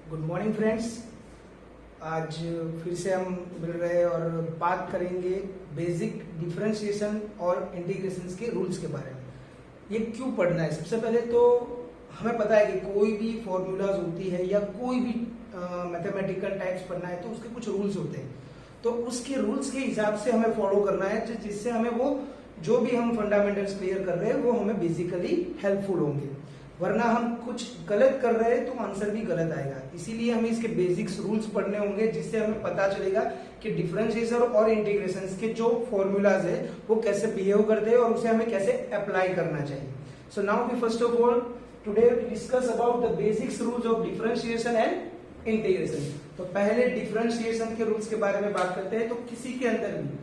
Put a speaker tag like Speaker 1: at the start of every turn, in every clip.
Speaker 1: Good morning friends. आज फिर से हम मिल रहे हैं और बात करेंगे बेसिक डिफरेंशिएशन और इंटीग्रेशंस के रूल्स के बारे में। ये क्यों पढ़ना है? सबसे पहले तो हमें पता है कि कोई भी फॉर्मूलाज होती है या कोई भी मैथमेटिकल टाइप्स पढ़ना है तो उसके कुछ रूल्स होते हैं, तो उसके रूल्स के हिसाब से हमें फॉलो करना है, जिससे हमें वो जो भी हम फंडामेंटल्स क्लियर कर रहे हैं वो हमें बेसिकली हेल्पफुल होंगे। वरना हम कुछ गलत कर रहे हैं तो आंसर भी गलत आएगा। इसीलिए हमें इसके बेसिक्स रूल्स पढ़ने होंगे, जिससे हमें पता चलेगा कि डिफरेंशिएशन और इंटीग्रेशन के जो फॉर्मूलाज है वो कैसे बिहेव करते हैं और उसे हमें कैसे अप्लाई करना चाहिए। So now we first of all today discuss about the basics rules of differentiation and integration. तो पहले डिफरेंशिएशन के रूल्स के बारे में बात करते हैं। तो किसी के अंदर भी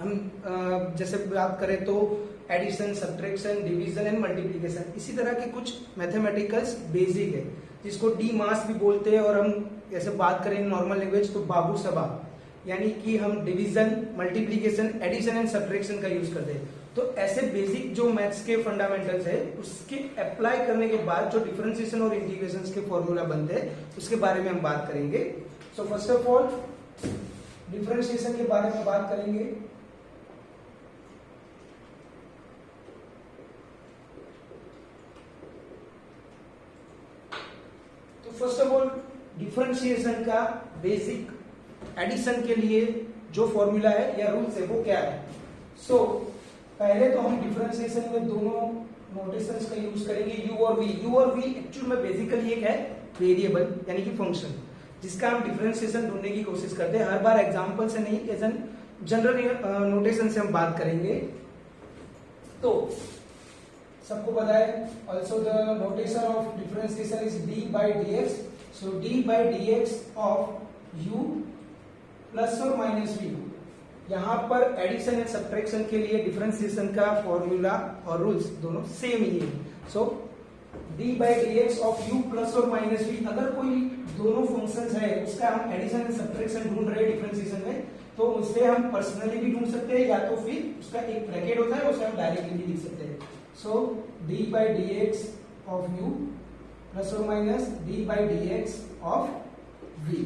Speaker 1: हम जैसे बात करें तो addition, subtraction, division and multiplication, इसी तरह के कुछ मैथमेटिकल्स बेसिक है जिसको डी मास भी बोलते हैं, और हम जैसे बात करें नॉर्मल लैंग्वेज तो बाबू सबा, यानी कि हम division, multiplication, addition and subtraction का यूज करते हैं। तो ऐसे बेसिक जो मैथ्स के फंडामेंटल्स है उसके अप्लाई करने के बाद जो डिफरेंशिएशन और इंटीग्रेशन के फॉर्मूला बनते हैं उसके बारे में हम बात करेंगे। सो फर्स्ट ऑफ ऑल डिफरेंशिएशन के बारे में बात करेंगे। फर्स्ट ऑफ ऑल डिफरेंशिएशन का बेसिक एडिशन के लिए जो फॉर्मूला है या रूल्स है वो क्या है? सो पहले तो हम डिफरेंशिएशन में दोनों नोटेशंस का यूज करेंगे, यू और वी। यू और वी एक्चुअल में बेसिकली एक है वेरिएबल यानी कि फंक्शन, जिसका हम डिफरेंशिएशन ढूंढने की कोशिश करते हैं। हर बार एग्जांपल से नहीं, एज एन जनरल नोटेशन से हम बात करेंगे। तो सबको पता है also the notation of differentiation is D by d x. So d by d x of u plus और माइनस वी। यहां पर एडिशन एंड सब्ट्रैक्शन के लिए डिफरेंशिएशन का फॉर्मूला और रूल्स दोनों सेम ही है। So d by d x of u plus और माइनस वी। अगर कोई दोनों फंक्शंस है उसका हम एडिशन एंड सब्ट्रैक्शन ढूंढ रहे हैं डिफरेंशिएशन में, तो उसे हम पर्सनली भी ढूंढ सकते हैं या तो फिर उसका एक ब्रैकेट होता है उसे हम डायरेक्टली भी लिख सकते हैं। So d by dx of u plus or minus d by dx of v.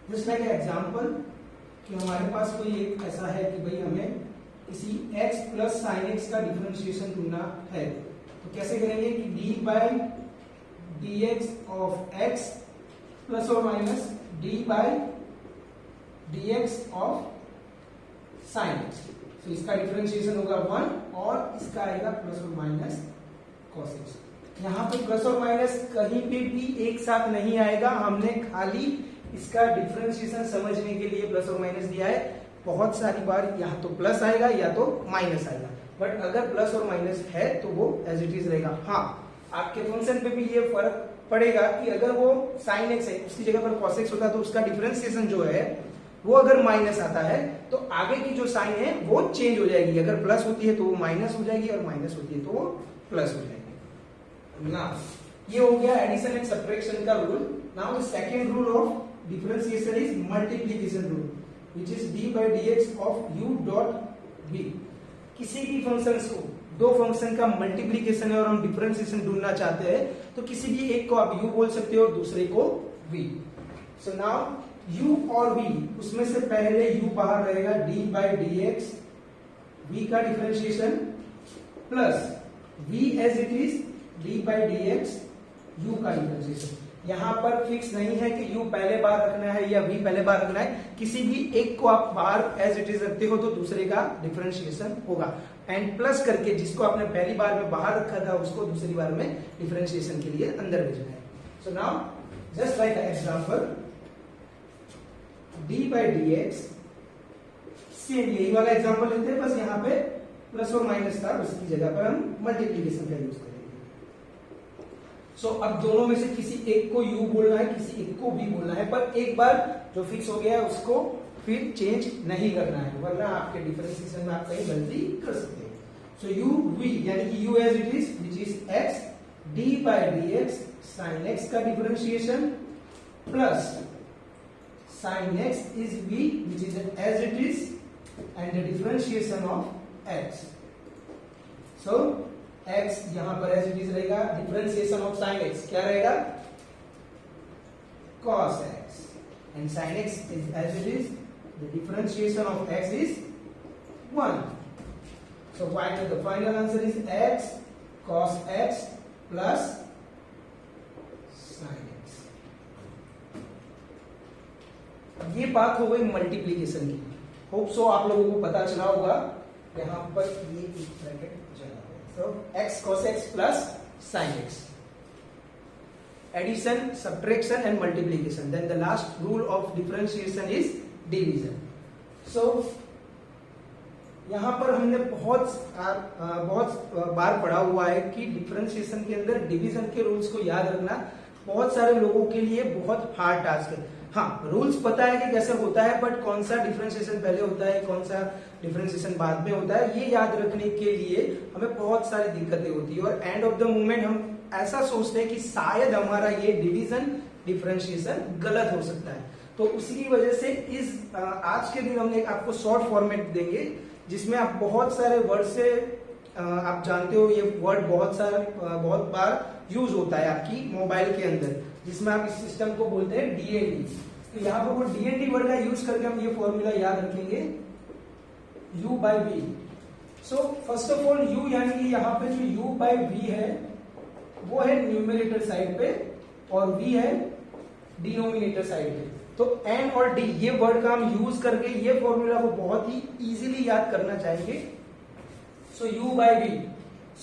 Speaker 1: Just like an example कि हमारे पास कोई एक ऐसा है कि भाई हमें किसी x plus sin x का डिफरेंशिएशन ढूंढना है, तो कैसे करेंगे कि d by dx of x plus or minus d by dx of sin x। तो इसका डिफरेंशिएशन होगा 1 और इसका आएगा प्लस और माइनस cos x। यहाँ पे प्लस और माइनस कहीं पे भी एक साथ नहीं आएगा, हमने खाली इसका डिफरेंशिएशन समझने के लिए प्लस और माइनस दिया है। बहुत सारी बार यहाँ तो प्लस आएगा या तो माइनस आएगा, बट अगर प्लस और माइनस है तो वो एज इट इज रहेगा। हाँ, आपके फंक्शन पे भी ये फर्क पड़ेगा कि अगर वो साइन एक्स है उसकी जगह पर cos x होता है तो उसका डिफरेंशिएशन जो है वो अगर माइनस आता है तो आगे की जो साइन है वो चेंज हो जाएगी। अगर प्लस होती है तो वो माइनस हो जाएगी और माइनस होती है तो वो प्लस हो जाएगी ना। ये हो गया एडिशन एंड सब्ट्रैक्शन का rule. Now the second rule of differentiation is multiplication rule, which is d by dx of u dot v। किसी भी फंक्शंस को, दो फंक्शन का मल्टीप्लिकेशन है और हम डिफरेंशिएशन ढूंढना चाहते हैं तो किसी भी एक को आप u बोल सकते हो और दूसरे को v। सो नाउ u और v, उसमें से पहले u बाहर रहेगा d by d x, v का differentiation plus v as it is d by d x u का डिफरेंशिएशन। यहां पर फिक्स नहीं है कि u पहले बार रखना है या v पहले बार रखना है, किसी भी एक को आप बाहर एज इट इज रखते हो तो दूसरे का डिफरेंशिएशन होगा। एंड प्लस करके जिसको आपने पहली बार में बाहर रखा था उसको दूसरी बार में डिफरेंशिएशन के लिए अंदर भेजना है। So now just like example d by dx, same यही वाला एग्जांपल लेते हैं, बस यहाँ पे प्लस और माइनस था, उसकी जगह पर हम मल्टीप्लिकेशन का यूज करेंगे। सो अब दोनों में से किसी एक को u बोलना है, किसी एक को v बोलना है, पर एक बार जो फिक्स हो गया है उसको फिर चेंज नहीं करना है, वरना आपके डिफरेंशिएशन में आप कहीं गलती कर सकते हैं। सो u v यानी कि u as it is which is x, d by dx sin x का differentiation plus sin x is v which is as it is and the differentiation of x. So x यहां पर as it is रहेगा, differentiation of sin x क्या रहेगा? cos x, and sin x is as it is. The differentiation of x is 1. So the final answer is x cos x plus sin x. ये बात हो गई multiplication की. Hope so आप लोगों को पता चला होगा. यहां पर ये एक ब्रैकेट चला है. सो x cos x plus sin x. Addition, subtraction and multiplication. Then the last rule of differentiation is division. So यहाँ पर हमने बहुत बार पढ़ा हुआ है कि डिफरेंशिएशन के अंदर डिवीजन के रूल्स को याद रखना बहुत सारे लोगों के लिए बहुत हार्ड टास्क है. हाँ, रूल्स पता है कि कैसे होता है, बट कौन सा डिफरेंशिएशन पहले होता है, कौन सा डिफरेंशिएशन बाद में होता है, ये याद रखने के लिए हमें बहुत सारी दिक्कतें होती है. और एंड ऑफ द मोमेंट हम ऐसा सोचते हैं कि शायद हमारा ये डिवीजन डिफरेंशिएशन गलत हो सकता है. तो उसी की वजह से इस आज के दिन हमने आपको शॉर्ट फॉर्मेट देंगे जिसमें आप बहुत सारे वर्ड से आप जानते हो ये वर्ड बहुत बार यूज होता है आपकी मोबाइल के अंदर, जिसमें आप इस सिस्टम को बोलते हैं डीएनडी. तो यहाँ पर वो डीएनडी वर्ड का यूज करके हम ये फॉर्मूला याद रखेंगे u by v. So first of all u यानी कि यहाँ पे जो u by v है वो है न्यूमरेटर साइड पे और v है डिनोमिनेटर साइड पे. तो n और d ये वर्ड का हम यूज करके ये फॉर्मूला को बहुत ही इजीली याद करना चाहेंगे. सो u by v,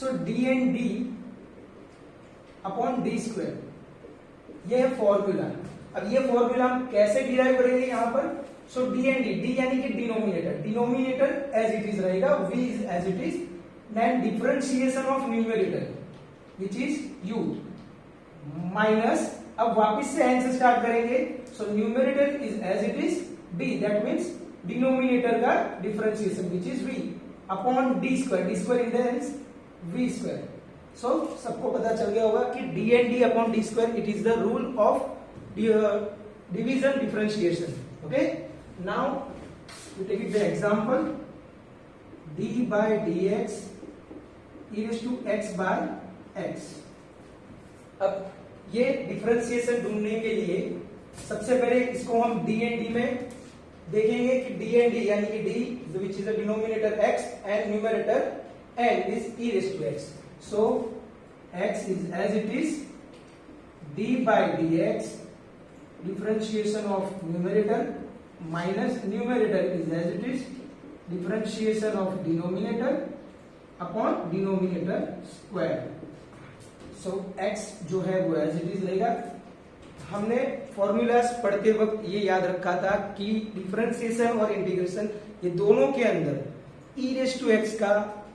Speaker 1: so d and d upon d square, ये है फॉर्मूला. अब ये फॉर्मूला हम कैसे डिराइव करेंगे यहाँ पर. सो d and d यानी कि डिनोमिनेटर एज इट इज रहेगा, v is as it is. Then differentiation of numerator which is u minus, अब वापिस से n से स्टार्ट करेंगे. So numerator is as it is, d that means denominator का differentiation which is v upon d square intense v square. So सबको पता चल गया होगा कि d and d upon d square it is the rule of division differentiation. Okay, now we take it the example d by dx e raised to x by x. अब ये differentiation ढूंढने के लिए सबसे पहले इसको हम डी एंड डी में देखेंगे कि डी एंड डी यानी कि d which is the denominator x and numerator n is e raised to x. So x is as it is d by dx differentiation of numerator minus numerator is as it is differentiation of denominator upon denominator square. So x जो है वो as it is रहेगा. हमने formulas पढ़ते वक्त ये याद रखा था कि डिफरेंशिएशन और इंटीग्रेशन ये दोनों के अंदर e रेज़ टू x का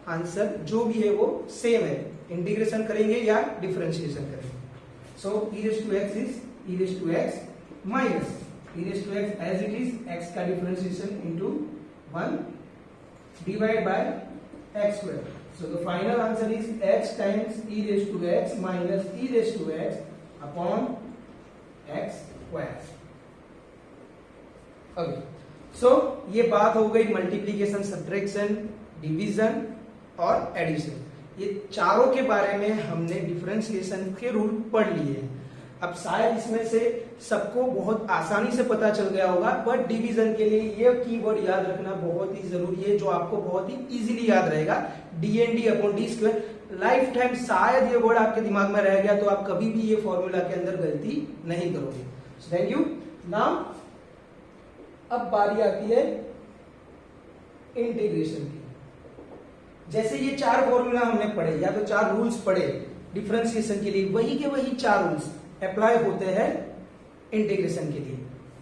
Speaker 1: आंसर जो भी है वो सेम है, इंटीग्रेशन करेंगे या डिफरेंशिएशन करेंगे. So e raise to x is e raise to x minus e raise to x as it is x का differentiation into 1 divide by x square. So the final answer is x times e raised to x minus e raised to x upon x square. Okay. So ये बात हो गई multiplication, subtraction, division और addition. ये चारों के बारे में हमने डिफरेंशिएशन के रूल पढ़ लिए हैं. अब शायद इसमें से सबको बहुत आसानी से पता चल गया होगा, बट डिवीजन के लिए ये कीवर्ड याद रखना बहुत ही जरूरी है जो आपको बहुत ही इजीली याद रहेगा. D and D upon D square, life time शायद ये वर्ड आपके दिमाग में रह गया तो आप कभी भी ये फॉर्मूला के अंदर गलती नहीं करोगे. Thank you. नाउ अब बारी आती है इंटीग्रेशन की. जैसे ये चार फॉर्मूला हमने पढ़े या तो चार रूल्स पढ़े डिफरेंशिएशन के लिए, वही के वही चार रूल्स अप्लाई होते हैं इंटीग्रेशन के लिए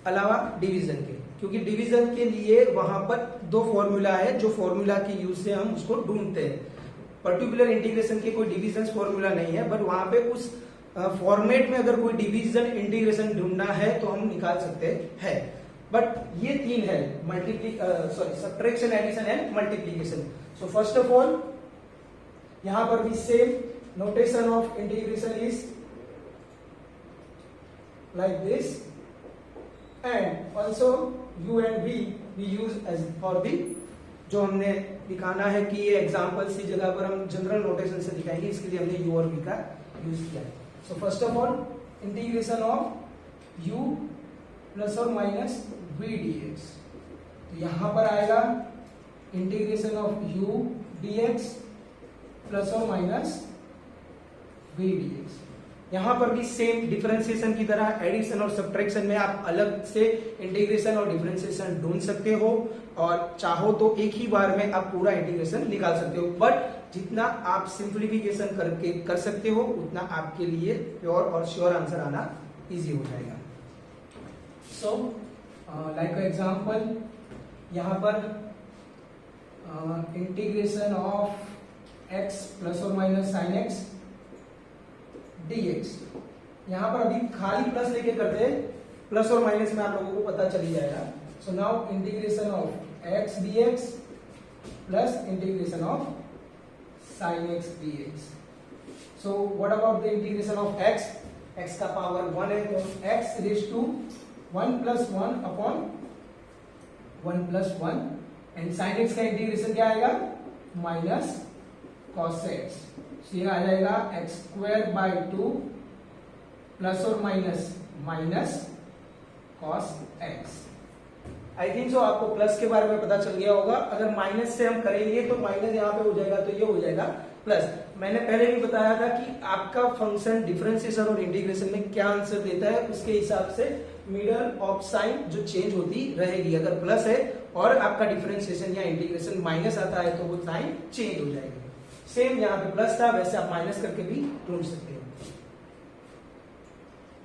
Speaker 1: अलावा डिवीजन के, क्योंकि डिवीजन के लिए वहां पर दो फॉर्मूला है जो फॉर्मूला के यूज से हम उसको ढूंढते हैं. पर्टिकुलर इंटीग्रेशन के कोई डिवीजन फॉर्मूला नहीं है, बट वहां पे उस फॉर्मेट में अगर कोई डिवीजन इंटीग्रेशन ढूंढना है तो हम निकाल सकते हैं. बट ये तीन है, subtraction, addition and multiplication. So first of all यहां पर भी same notation of integration is like this, and also u and v we use as for the जो हमने दिखाना है कि ये एग्जांपल्स की जगह पर हम जनरल नोटेशन से दिखाएंगे, इसके लिए हमने u और v का यूज किया है. सो first of all integration of u plus और माइनस v dx। तो यहां पर आएगा integration of u dx plus और माइनस v dx। यहां पर भी सेम डिफरेंशिएशन की तरह एडिशन और सब्ट्रैक्शन में आप अलग से इंटीग्रेशन और डिफरेंशिएशन ढूंढ सकते हो, और चाहो तो एक ही बार में आप पूरा इंटीग्रेशन निकाल सकते हो, बट जितना आप सिंप्लीफिकेशन करके कर सकते हो उतना आपके लिए प्योर और श्योर आंसर आना इजी हो जाएगा। सो लाइक एग्जांपल यहां पर इंटीग्रेशन ऑफ x प्लस और माइनस साइन एक्स dx। यहां पर अभी खाली प्लस लेके करते हैं, प्लस और माइनस में आप लोगों को पता चली जाएगा। So now integration of x dx plus integration of sin x dx। so what about the integration of x? x का पावर 1 है तो x raise to 1 plus 1 upon 1 plus 1, and sin x का इंटीग्रेशन क्या आएगा? Minus cos x। ये आ जाएगा x square by 2 plus और minus minus cos x। I think so आपको प्लस के बारे में पता चल गया होगा। अगर माइनस से हम करेंगे तो माइनस यहाँ पे हो जाएगा तो ये हो जाएगा प्लस। मैंने पहले भी बताया था कि आपका फंक्शन डिफरेंशिएशन और इंटीग्रेशन में क्या आंसर देता है उसके हिसाब से मिडल ऑफ साइन जो चेंज होती रहेगी। अगर प्लस है और आपका डिफरेंशिएशन या इंटीग्रेशन माइनस आता है तो वो साइन चेंज हो जाएगी। सेम यहाँ पे प्लस था, वैसे आप माइनस करके भी ढूंढ सकते हो।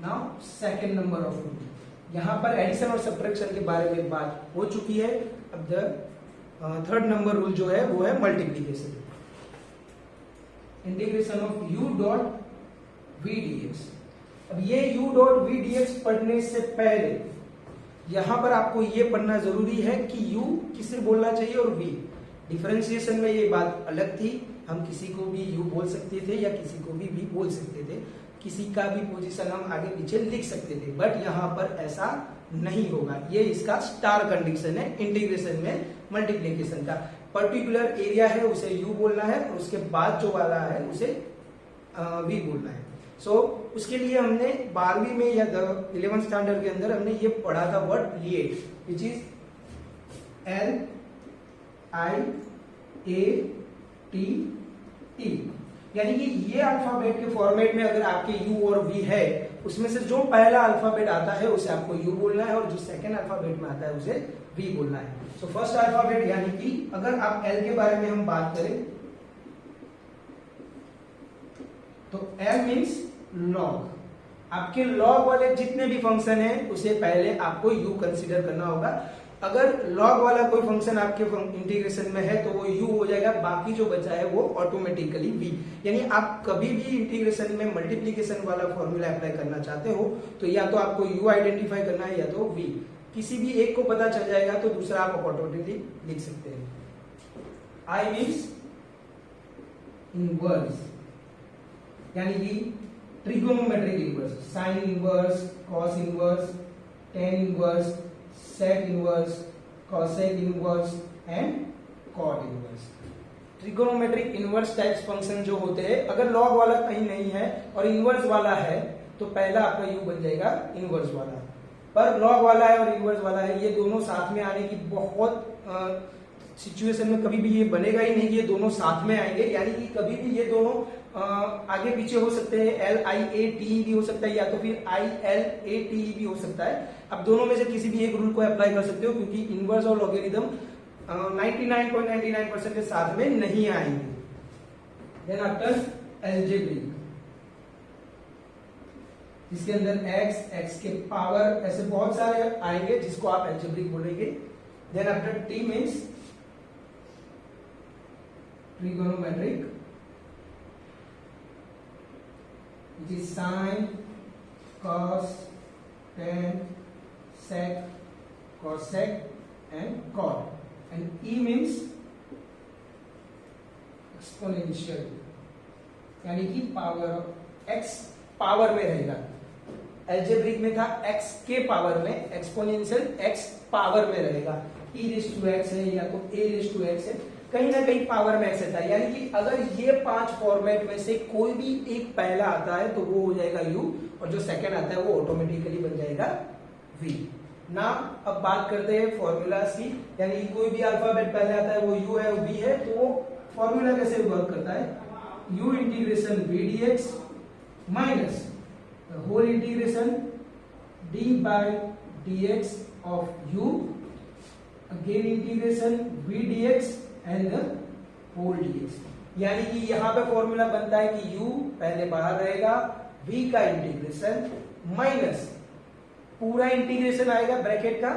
Speaker 1: Now second number of rule, यहां पर एडिशन और सब्ट्रैक्शन के बारे में बात हो चुकी है। अब थर्ड नंबर रूल जो है वो है multiplication. Integration of u dot v dx। अब ये u डॉट v dx पढ़ने से पहले यहां पर आपको ये पढ़ना जरूरी है कि u किसे बोलना चाहिए और v। डिफरेंशिएशन में ये बात अलग थी, हम किसी को भी u बोल सकते थे या किसी को भी v बोल सकते थे, किसी का भी पोजीशन हम आगे पीछे लिख सकते थे, बट यहाँ पर ऐसा नहीं होगा। ये इसका स्टार कंडीशन है इंटीग्रेशन में मल्टीप्लिकेशन का। पर्टिकुलर एरिया है उसे u बोलना है और उसके बाद जो वाला है उसे v बोलना है। सो उसके लिए हमने 12वीं में या 11th स्टैंडर्ड के अंदर हमने ये पढ़ा था वर्ड लिएट, विच इज LIATT। यानी कि ये अल्फाबेट के फॉर्मेट में अगर आपके u और v है उसमें से जो पहला अल्फाबेट आता है उसे आपको u बोलना है और जो सेकंड अल्फाबेट में आता है उसे v बोलना है। सो फर्स्ट अल्फाबेट यानी कि अगर आप L के बारे में हम बात करें तो L मीन्स लॉग। आपके लॉग वाले जितने भी फंक्शन है उसे पहले आपको u कंसीडर करना होगा। अगर लॉग वाला कोई फंक्शन आपके इंटीग्रेशन में है तो वो u हो जाएगा, बाकी जो बचा है वो ऑटोमेटिकली v। यानी आप कभी भी इंटीग्रेशन में मल्टीप्लिकेशन वाला फॉर्मूला अप्लाई करना चाहते हो तो या तो आपको u आइडेंटिफाई करना है या तो v। किसी भी एक को पता चल जाएगा तो दूसरा आप ऑटोमेटिकली लिख सकते हैं। I मीन्स इनवर्स, यानी कि trigonometric inverse, sine inverse, cos inverse, tan inverse, sec inverse, cosec inverse and cot inverse. Trigonometric inverse types function जो होते हैं, अगर लॉग वाला कहीं नहीं है और इनवर्स वाला है तो पहला आपका u बन जाएगा इनवर्स वाला। पर लॉग वाला है और इनवर्स वाला है, ये दोनों साथ में आने की बहुत सिचुएशन में कभी भी ये बनेगा ही नहीं कि ये दोनों साथ में आएंगे। यानी कि कभी भी ये दोनों आगे पीछे हो सकते हैं, LIATE भी हो सकता है या तो फिर ILATE भी हो सकता है। अब दोनों में से किसी भी एक रूल को अप्लाई कर सकते हो क्योंकि इनवर्स और लॉगरिथम 99.99% के साथ में नहीं आएंगे। देन आफ्टर अलजेब्रिक, इसके अंदर x के पावर ऐसे बहुत सारे आएंगे जिसको आप अलजेब्रिक बोलेंगे। Then after T means trigonometric, which is sine, cos, tan, sec, cosec and cot, and E means exponential, यानी कि पावर x पावर में रहेगा। अलजेब्रिक में था x के पावर में, एक्सपोनेंशियल x पावर में रहेगा। e रेज़ टू x है या तो a रेज़ टू x है, कहीं ना कहीं पावर में ऐसे था। यानी कि अगर ये 5 फॉर्मेट में से कोई भी एक पहला आता है तो वो हो जाएगा u और जो सेकंड आता है वो ऑटोमेटिकली बन जाएगा जाएगा v। ना अब बात करते हैं फॉर्मूलाज की, यानी कोई भी अल्फाबेट पहले आता है वो u है वो v है, तो वो फॉर्मूला कैसे वर्क करता है, u integration v dx minus whole integration d by dx of u again integration v dx and whole dx। यानी कि यहां पे फॉर्मूला बनता है कि u पहले बाहर रहेगा, v का इंटीग्रेशन माइनस पूरा इंटीग्रेशन आएगा ब्रैकेट का,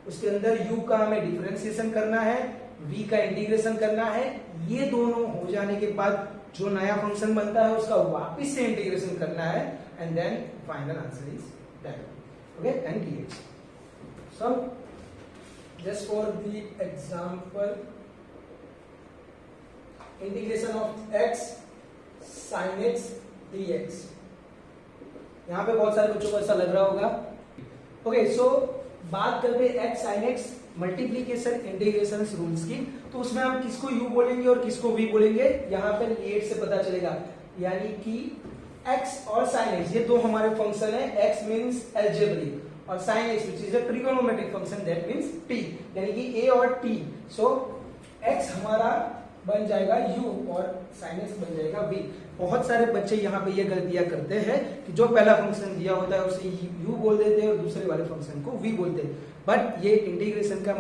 Speaker 1: उसके अंदर u का हमें डिफरेंशिएशन करना है, v का इंटीग्रेशन करना है, ये दोनों हो जाने के बाद जो नया फंक्शन बनता है उसका वापस से इंटीग्रेशन करना है, and then final answer is that. Okay, and dx। So just for the example, integration of x sin x dx। यहां पे बहुत सारे बच्चों को ऐसा लग रहा होगा। ओके, सो बात करते हैं x sin x multiplication integration rules की, तो उसमें हम किसको u बोलेंगे और किसको v बोलेंगे यहाँ पे लेट से पता चलेगा। यानी कि x और sin x ये दो हमारे फंक्शन है, x मींस अलजेब्रिक और sin x which is a trigonometric function that means t, यानी कि a और t। सो x हमारा बन जाएगा u और sin x बन जाएगा v। बहुत सारे बच्चे यहाँ पे ये गलतियां करते हैं कि जो पहला फंक्शन दिया होता है उसे u बोल देते हैं और दूसरे वाले फंक्शन को v बोलते हैं, बट ये इंटीग्रेशन का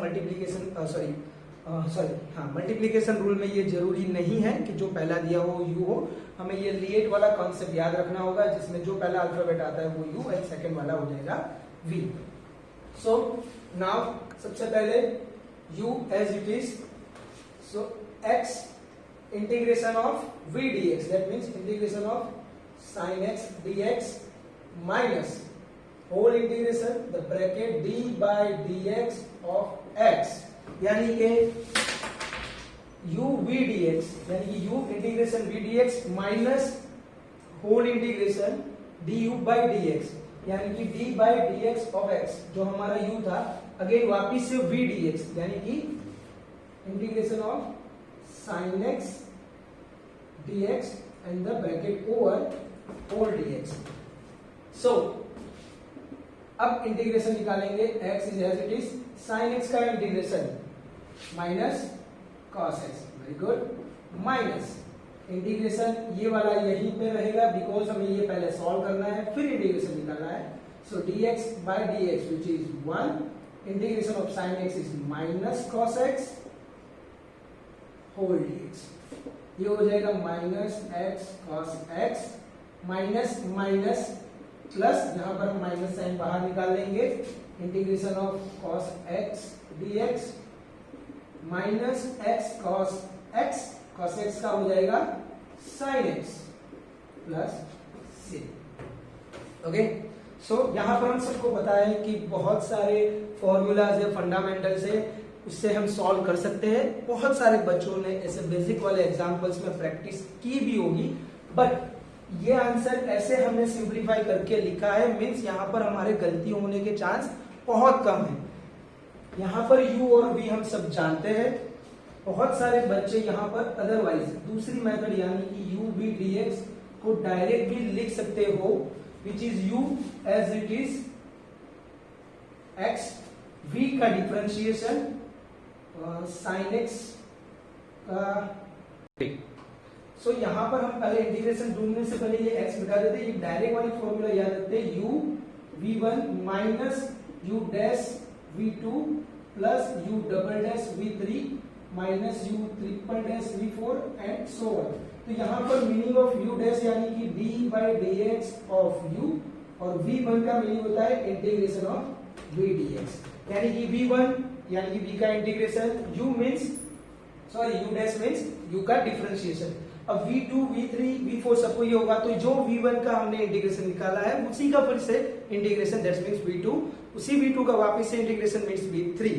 Speaker 1: मल्टीप्लीकेशन रूल में ये जरूरी नहीं है कि जो पहला दिया हो u हो। हमें ये लिएट वाला कॉन्सेप्ट याद रखना होगा, जिसमें जो पहला अल्फाबेट आता है वो u एंड सेकंड वाला हो जाएगा v। सो नाउ सबसे पहले u as it is, so x integration of v dx, that means integration of sin x dx minus whole integration the bracket d by dx of x, यानी कि u v dx, यानी कि u integration v dx minus whole integration du by dx, यानी कि d by dx of x जो हमारा u था, again वापिस से v dx, यानी कि integration of sin x dx and the bracket over whole dx। so अब इंटीग्रेशन निकालेंगे, x is as it is, sin x का integration minus cos x, very good, minus integration ये वाला यहीं पे रहेगा बिकॉज हमें ये पहले सॉल्व करना है फिर इंटीग्रेशन निकालना है। So dx by dx which is 1, integration of sin x is minus cos x whole dx, ये हो जाएगा minus x cos x minus minus plus, यहां पर हम माइनस साइन बाहर निकाल लेंगे, integration of cos x dx minus x cos x का हो जाएगा sin x plus c। Okay, so यहां पर हम सबको पता है कि बहुत सारे फॉर्मूलाज है, फंडामेंटल्स है, उससे हम सॉल्व कर सकते हैं। बहुत सारे बच्चों ने ऐसे बेसिक वाले एग्जांपल्स में प्रैक्टिस की भी होगी, बट ये आंसर ऐसे हमने सिंपलीफाई करके लिखा है, मींस यहाँ पर हमारे गलती होने के चांस बहुत कम है। यहाँ पर u और v हम सब जानते हैं, बहुत सारे बच्चे यहाँ पर अदरवाइज दूसरी मेथड यानी कि u v dx को डायरेक्ट भी लिख सकते हो, which is u as it is x, v का डिफरेंशिएशन sin x का। सो यहां पर हम पहले इंटीग्रेशन ढूंढने से पहले ये x मिटा देते, ये डायरेक्ट वाली फॉर्मूला याद रखते, u v1 minus u dash v2 plus u double dash v3 minus u triple dash v4 and so on. तो यहां पर मीनिंग ऑफ u डैश यानी कि d by dx of u, और v1 का मीनिंग होता है इंटीग्रेशन ऑफ v dx, यानी कि v1 यानी कि v का integration, u means u dash means u का डिफरेंशिएशन। अब v2 v3 v4 सबको ये होगा, तो जो v1 का हमने इंटीग्रेशन निकाला है उसी का फिर से इंटीग्रेशन दैट मींस v2, उसी v2 का वापस से इंटीग्रेशन मींस v3।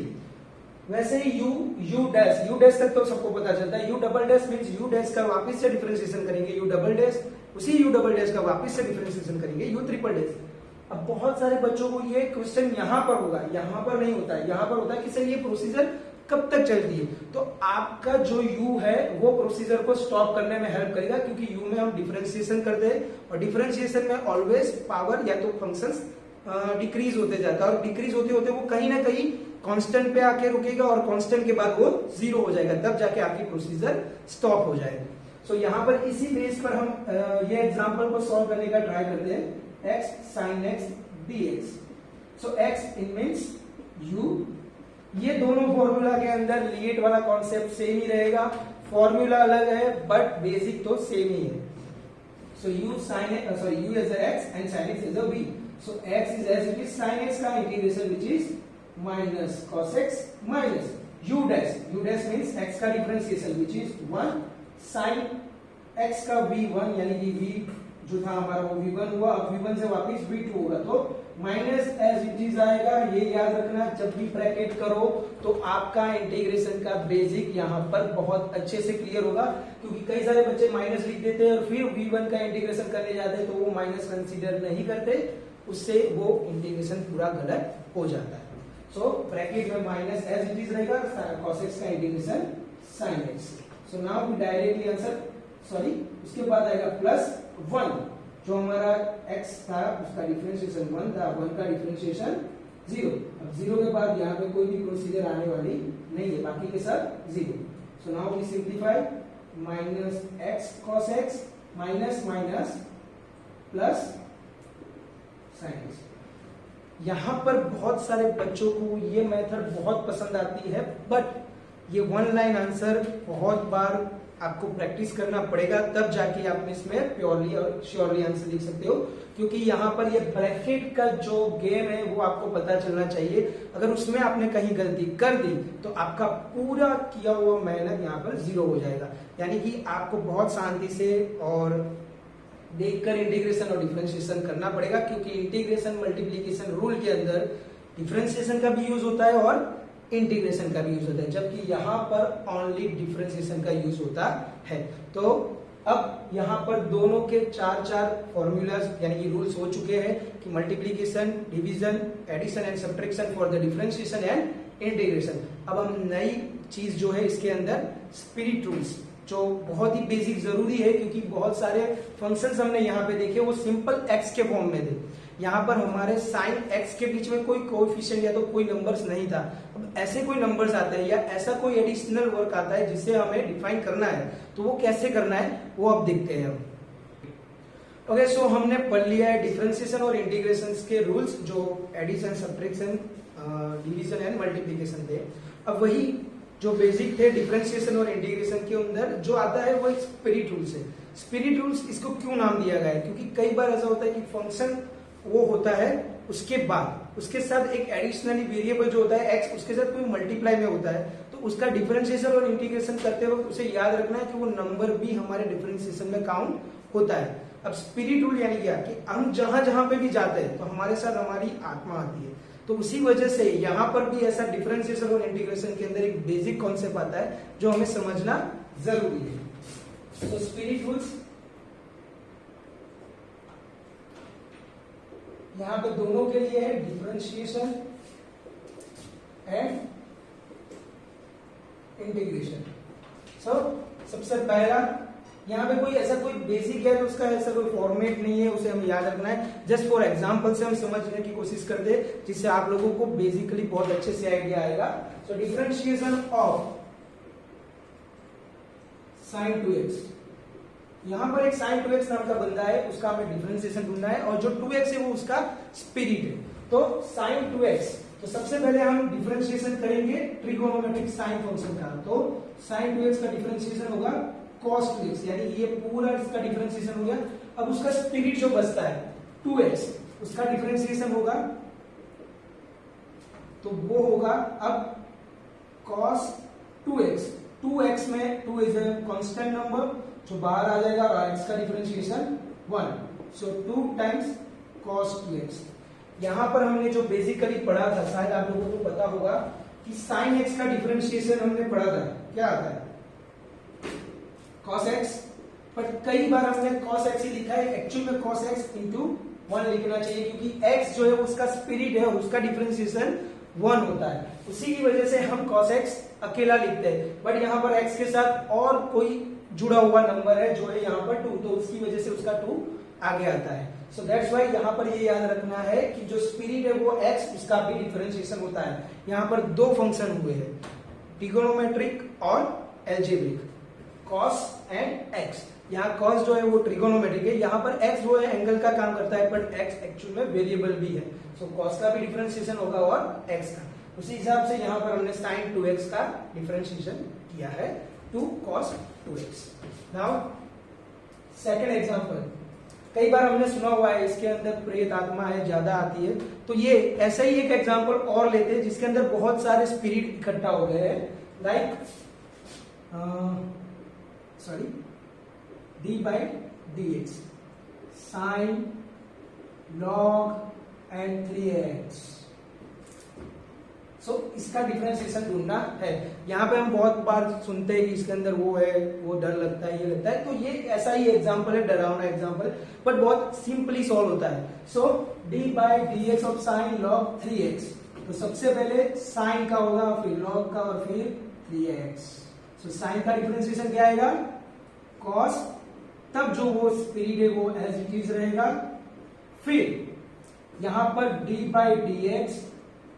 Speaker 1: वैसे ही u डैश तक तो सबको पता चलता है, u double dash means u dash का वापस से डिफरेंशिएशन करेंगे u डबल डैश, उसी u डबल डैश का वापस से डिफरेंशिएशन करेंगे u ट्रिपल डैश। अब बहुत सारे बच्चों को ये क्वेश्चन यहाँ पर होगा, यहाँ पर नहीं होता है, यहाँ पर होता है कि सर ये प्रोसीजर कब तक चलती है। तो आपका जो u है वो प्रोसीजर को स्टॉप करने में हेल्प करेगा, क्योंकि u में हम डिफरेंशिएशन करते हैं और डिफरेंशिएशन में ऑलवेज पावर या तो फंक्शंस डिक्रीज होते जाता है और डिक्रीज होते होते वो कहीं ना कहीं कांस्टेंट पे आके रुकेगा और कांस्टेंट के बाद वो 0 हो जाएगा, तब जाके आपकी प्रोसीजर स्टॉप हो जाएगा। सो यहाँ पर इसी बेस पर हम ये एग्जांपल को सॉल्व करने का ट्राई करते हैं। x sin x dx। सो x इन मींस u। ये दोनों फॉर्मूला के अंदर लीएट वाला कॉन्सेप्ट सेम ही रहेगा, फॉर्मूला अलग है बट बेसिक तो सेम ही है। सो u sin x, sorry, u is a x and sin x is a v। So x is as it is, sin x का integration which is minus cos x minus u dash। u dash means x का differentiation which is 1 sin x का v1 यानी कि v जो था हमारा वो v1 हुआ, अब v1 से वापस v2 होगा तो माइनस एज इट इज आएगा। ये याद रखना, जब भी ब्रैकेट करो तो आपका इंटीग्रेशन का बेसिक यहाँ पर बहुत अच्छे से क्लियर होगा, क्योंकि कई सारे बच्चे माइनस लिख देते हैं और फिर v1 का इंटीग्रेशन करने जाते हैं तो वो माइनस कंसीडर नहीं करते, उससे वो इंटीग्रेशन पूरा गलत हो जाता है। सो ब्रैकेट में माइनस एज इट इज रहेगा, cos x का integration sin x। So now we directly answer, sorry उसके बाद आएगा प्लस 1, जो हमारा x था उसका डिफरेंशिएशन 1 था, 1 का डिफरेंशिएशन 0। अब 0 के बाद यहाँ पे कोई भी प्रोसीजर आने वाली नहीं है, बाकी के सब 0। So now we simplify, minus x cos x minus minus plus sin x। यहाँ पर बहुत सारे बच्चों को ये मेथड बहुत पसंद आती है, बट ये वन लाइन आंसर बहुत बार आपको प्रैक्टिस करना पड़ेगा, तब जाके आप इसमें प्योरली और श्योरली आंसर लिख सकते हो, क्योंकि यहाँ पर ये ब्रैकेट का जो गेम है वो आपको पता चलना चाहिए। अगर उसमें आपने कहीं गलती कर दी तो आपका पूरा किया हुआ मेहनत यहाँ पर 0 हो जाएगा। यानी कि आपको बहुत शांति से और देखकर इंटीग्रेशन और डिफरेंशिएशन करना पड़ेगा, क्योंकि इंटीग्रेशन मल्टीप्लिकेशन रूल के अंदर डिफरेंशिएशन का भी यूज होता है और इंटीग्रेशन का भी यूज होता है, जबकि यहाँ पर ओनली डिफरेंशिएशन का यूज होता है। तो अब यहाँ पर दोनों के 4 फॉर्मूलाज यानी कि रूल्स हो चुके हैं कि multiplication, division, addition and subtraction for the differentiation and integration. अब हम नई चीज जो है इसके अंदर स्पिरिट रूल्स, जो बहुत ही बेसिक जरूरी है, क्योंकि बहुत सारे फंक्शंस हमने यहाँ पे देखे वो सिंपल x के फॉर्म में थे। यहाँ पर हमारे sin x के बीच में कोई कोएफिशिएंट या तो कोई नंबर्स नहीं था। अब ऐसे कोई नंबर्स आते हैं या ऐसा कोई एडिशनल वर्क आता है जिसे हमें डिफाइन करना है, तो वो कैसे करना है वो अब देखते हैं हम। ओके, सो हमने पढ़ लिया है डिफरेंशिएशन और इंटीग्रेशन के रूल्स, जो addition, subtraction, division and multiplication थे। अब वही जो बेसिक थे डिफरेंशिएशन और इंटीग्रेशन के अंदर जो आता है वो स्पिरिट रूल्स है। स्पिरिट रूल्स इसको क्यों नाम दिया गया है, क्योंकि कई बार ऐसा होता है कि फंक्शन वो होता है, उसके बाद उसके साथ एक एडिशनली वेरिएबल जो होता है x, उसके साथ कोई मल्टीप्लाई में होता है, तो उसका डिफरेंशिएशन और इंटीग्रेशन करते वक्त उसे याद रखना है कि वो नंबर भी हमारे डिफरेंशिएशन में काउंट होता है। अब स्पिरिट रूल यानी क्या कि हम जहां जहां पे भी जाते हैं तो हमारे साथ हमारी आत्मा आती है, तो उसी वजह से यहाँ पर भी ऐसा डिफरेंशिएशन और इंटीग्रेशन के अंदर एक बेसिक कॉन्सेप्ट आता है जो हमें समझना जरूरी है। तो स्पिरिट रूल्स यहाँ पे दोनों के लिए है, डिफरेंशिएशन एंड इंटीग्रेशन। सबसे पहला यहाँ पे कोई ऐसा कोई बेसिक है तो उसका ऐसा कोई फॉर्मेट नहीं है, उसे हमें याद रखना है। जस्ट फॉर एग्जांपल से हम समझने की कोशिश करते हैं, जिससे आप लोगों को बेसिकली बहुत अच्छे से आइडिया आएगा। सो डिफरेंशिएशन ऑफ sin 2x, यहाँ पर एक sin 2x नाम का बंदा है, उसका हमें डिफरेंशिएशन ढूंढना है और जो 2x है वो उसका स्पिरिट है। तो sin 2x, तो सबसे पहले हम डिफरेंशिएशन करेंगे ट्रिगोनोमेट्रिक साइन फंक्शन का। तो sin 2x का डिफरेंशिएशन होगा cos 2x, यानी ये पूरा इसका डिफरेंशिएशन हो गया। अब उसका स्पिरिट जो बचता है 2x, उसका डिफरेंशिएशन होगा, तो वो होगा अब cos 2x। 2x में 2 इज ए कांस्टेंट नंबर जो बाहर आ जाएगा और x का डिफरेंशिएशन 1, सो 2 टाइम्स cos 2x। यहां पर हमने जो बेसिकली पढ़ा था, शायद आप लोगों को पता होगा कि sin x का डिफरेंशिएशन हमने पढ़ा था, क्या आता है cos x, बट कई बार हमने cos x ही लिखा है, एक्चुअल में cos x इंटू 1 लिखना चाहिए, क्योंकि x जो है उसका स्पिरिट है और उसका डिफरेंशिएशन 1 होता है। उसी की वजह से हम cos x अकेला लिखते हैं, बट यहाँ पर x के साथ और कोई जुड़ा हुआ नंबर है जो है यहाँ पर 2, तो उसकी वजह से उसका 2 आगे आता है। सो दैट्स वाई यहाँ पर ये याद रखना है कि जो स्पिरिट है वो x, उसका भी डिफरेंशिएशन होता है। यहाँ पर दो फंक्शन हुए हैं, ट्रिगोनोमेट्रिक और एल्जेब्रिक, cos एंड x। यहाँ cos जो है वो ट्रिगोनोमेट्रिक है, यहाँ पर x जो है एंगल का काम करता है, बट x एक्चुअल में वेरिएबल भी है। सो cos का भी डिफरेंशिएशन होगा और x का। उसी हिसाब से यहाँ पर हमने sin 2x का डिफरेंशिएशन किया है two cos 2x। Now second example, कई बार हमने सुना हुआ है इसके अंदर प्रेत आत्मा है, ज्यादा आती है, तो ये ऐसा ही एक एग्जाम्पल और लेते हैं जिसके अंदर बहुत सारे स्पिरिट इकट्ठा हो गए हैं, like d by dx, sin log and 3x। सो इसका डिफरेंशिएशन ढूंढना है। यहाँ पे हम बहुत बार सुनते हैं कि इसके अंदर वो है, वो डर लगता है, ये लगता है, तो ये ऐसा ही एग्जांपल है, डरावना एग्जांपल, बट बहुत सिंपली सॉल्व होता है। सो d by d x of sine log 3x, तो सबसे पहले साइन का होगा, फिर लॉग का और फिर 3x। सो साइन का डिफरेंशिएशन क्या आएगा, cos, तब जो वो स्पिरिट है वो एज इट इज रहेगा, फिर यहां पर d by d x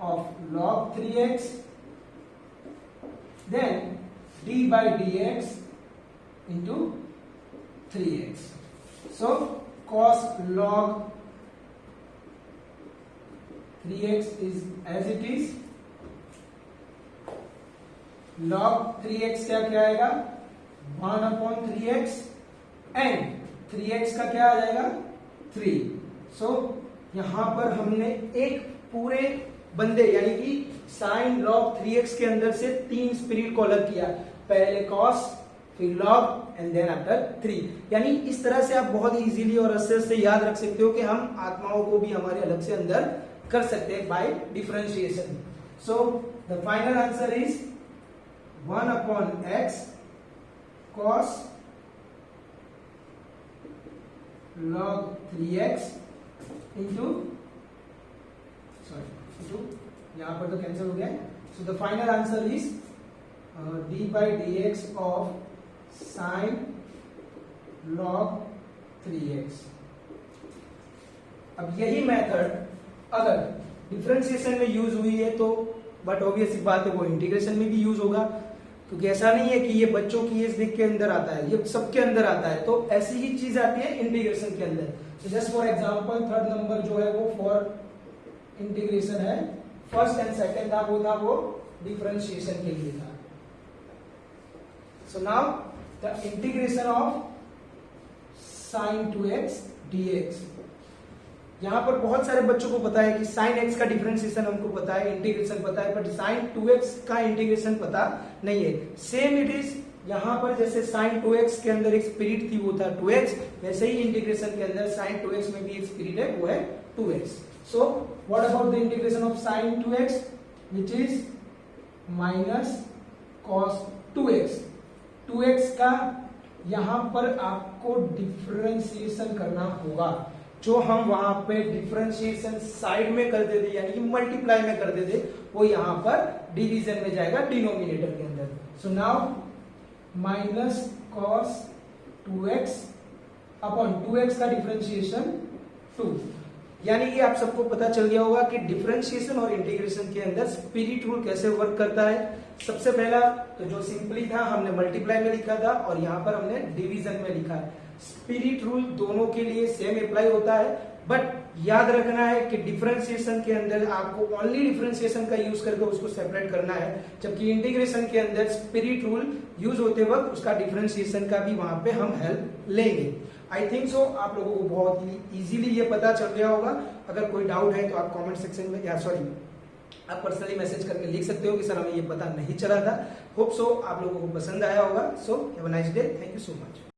Speaker 1: of log 3x, then d by dx into 3x. So cos log 3x is as it is, log 3x क्या आएगा 1/3x and 3x का क्या आ जाएगा 3। सो यहां पर हमने एक पूरे बंदे यानी कि साइन लॉग 3x के अंदर से 3 स्पिरिट को अलग किया, पहले cos, फिर log एंड देन आफ्टर 3। यानी इस तरह से आप बहुत इजीली और अच्छे से याद रख सकते हो कि हम आत्माओं को भी हमारे अलग से अंदर कर सकते हैं by differentiation. So the final answer is 1/x cos log 3x into यहां पर तो कैंसिल हो गया। सो the final answer is d by d x of sine log 3x। अब यही मेथड अगर डिफरेंशिएशन में यूज हुई है तो बट ऑब्वियस बात है वो इंटीग्रेशन में भी यूज होगा, क्योंकि ऐसा नहीं है कि ये बच्चों की एज देख के अंदर आता है, ये सबके अंदर आता है, तो ऐसी ही चीज आती है इंटीग्रेशन के अंदर। तो just for example third number जो है वो फॉर इंटीग्रेशन है, फर्स्ट एंड सेकेंड था वो डिफरेंशिएशन के लिए था। So now the integration of sin 2x dx। यहां पर बहुत सारे बच्चों को पता है कि sin x का डिफरेंशिएशन हमको पता है, इंटीग्रेशन पता है, बट sin 2x का इंटीग्रेशन पता नहीं है। सेम इट इज यहां पर जैसे sin 2x के अंदर एक स्पिरिट थी वो था 2x, वैसे ही इंटीग्रेशन के अंदर sin 2x में भी एक स्पिरिट है वो है 2x। So what about the integration of sin 2x, which is minus cos 2x। 2x का यहां पर आपको डिफरेंशिएशन करना होगा, जो हम वहां पे डिफरेंशिएशन साइड में करते थे यानी कि मल्टीप्लाई में करते थे, वो यहां पर डिवीजन में जाएगा डिनोमिनेटर के अंदर। So now minus cos 2x upon 2x का डिफरेंशिएशन 2। यानी कि आप सबको पता चल गया होगा कि डिफरेंशिएशन और इंटीग्रेशन के अंदर स्पिरिट रूल कैसे वर्क करता है। सबसे पहला तो जो सिंपली था हमने मल्टीप्लाई में लिखा था और यहाँ पर हमने डिवीजन में लिखा है। स्पिरिट रूल दोनों के लिए सेम अप्लाई होता है, बट याद रखना है कि डिफरेंशिएशन के अंदर आपको ओनली डिफरेंशिएशन का यूज करके उसको सेपरेट करना है, जबकि इंटीग्रेशन के अंदर स्पिरिट रूल यूज होते वक्त उसका डिफरेंशिएशन का भी वहां पे हम हेल्प लेंगे। आई थिंक सो आप लोगों को बहुत ही इजीली ये पता चल गया होगा। अगर कोई डाउट है तो आप कमेंट सेक्शन में या सॉरी आप पर्सनली मैसेज करके लिख सकते हो कि सर हमें ये पता नहीं चला था। होप सो आप लोगों को पसंद आया होगा। So have a nice day, thank you so much.